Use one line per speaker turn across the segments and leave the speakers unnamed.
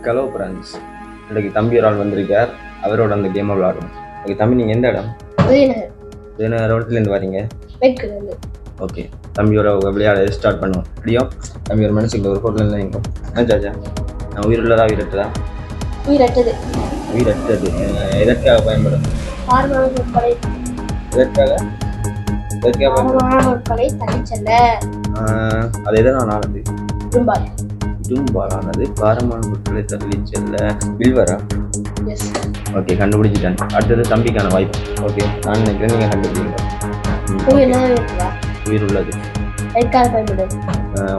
Hello friends, இன்றைக்கு தம்பி ஒரு ஆள் வந்திருக்கார். அவரோட அந்த கேமை விளாடும். ஓகே தம்பி, நீங்கள் எந்த இடம்? இடத்துலேருந்து வரீங்க? ஓகே, தம்பியோட விளையாட ஸ்டார்ட் பண்ணுவோம். அப்படியோ தம்பி ஒரு மனுஷங்க ஒரு ஹோட்டலில் இருந்தால் எங்கே என்ன சாச்சா? நான் உயிருள்ளதா உயிரட்டதா? உயிரட்டது எதற்காக பயன்படும்? எதற்காக அது எதனால் ஆனது? இரும்பாலானது பாரமான பொருட்களை தள்ளி செல்ல. வில்வரா? ஓகே, கண்டுபிடிச்சிட்டேன். அடுத்தது தம்பிக்கான வாய்ப்பு. ஓகே, நான் நினைக்கிறேன் நீங்கள் கண்டுபிடிங்க. உயிர் உள்ளது.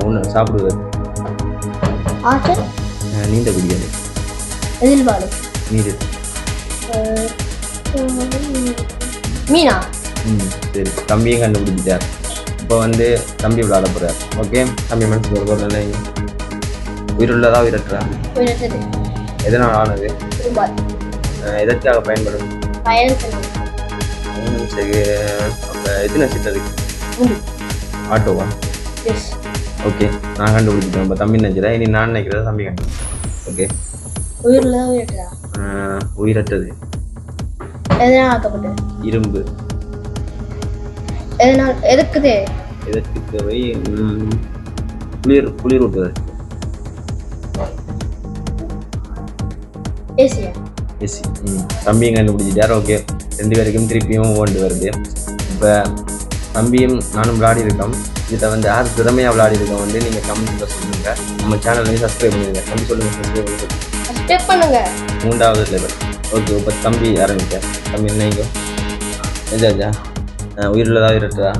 ஒன்று சாப்பிடுவது. நீந்த குடியாது. நீர்.
மீனா?
சரி, தம்பியும் கண்டுபிடிச்சிட்டார். இப்போ வந்து தம்பி விளையாட போறார். ஓகே, தம்பி மனசுக்கு ஒரு பொருள் இல்லை. உயிருள்ளதா உயிரற்றா? எதனால் ஆனது? எதற்காக பயன்படும்? சரி, எத்தனை சீட் அதுக்கு? ஆட்டோவா? ஓகே, நான் கண்டுபிடிச்சிட்டேன். இப்போ தம்பி நினைக்கிறேன். இனி நான் நினைக்கிறத தம்பி கண்டுபிடிச்சேன். ஓகே, உயிரற்றது. இரும்பு.
எதற்கு
தேவை? குளிர் ஊட்டுவதற்கு. ஏசி. தம்பியும் கண்டுபிடிச்சிட்டார். ஓகே, 2 பேருக்கும் திருப்பியும் ஓண்டு வருது. இப்போ தம்பியும் நானும் விளையாடி இருக்கோம். இதை வந்து யார் திறமையாக விளையாடி இருக்கோம் வந்து நீங்கள் கமெண்ட்ல சொல்லுங்க. நம்ம சேனல்லையும் சப்ஸ்கிரைப் பண்ணிடுங்க. தம்பி சொல்லுங்க.
சப்ஸ்கிரைப் பண்ணுங்க.
3வது லெவல். ஓகே, இப்போ தம்பி ஆரம்பித்தார். தம்பி என்னைக்கோ எஜாஜா உயிருள்ளதா உயிரற்றதா?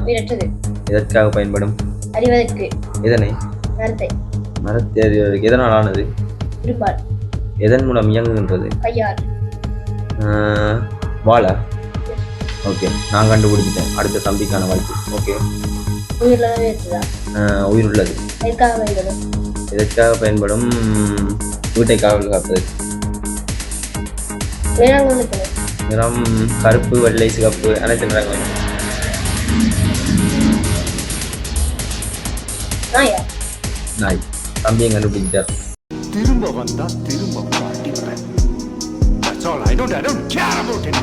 எதற்காக பயன்படும்?
அறிவதற்கு.
எதனை? மரத்தை அறிவதற்கு. எதனால் ஆனது? எதன் மூலம் இயங்குகின்றது? வாழை. ஓகே, நான் கண்டுபிடிச்சிட்டேன். அடுத்த தம்பிக்கான வாய்ப்பு. ஓகே, உயிர் உள்ளது. எதற்காக பயன்படும்? வீட்டை காவல் காப்பதற்கு. நிறம் கருப்பு, வெள்ளை, சிகப்பு, அனைத்து நிறங்களும். நாய். தம்பியை கண்டுபிடிச்சிட்டார்.
திரும்ப வந்தா திரும்ப பாட்டி வரேன். That's all. I don't care about it.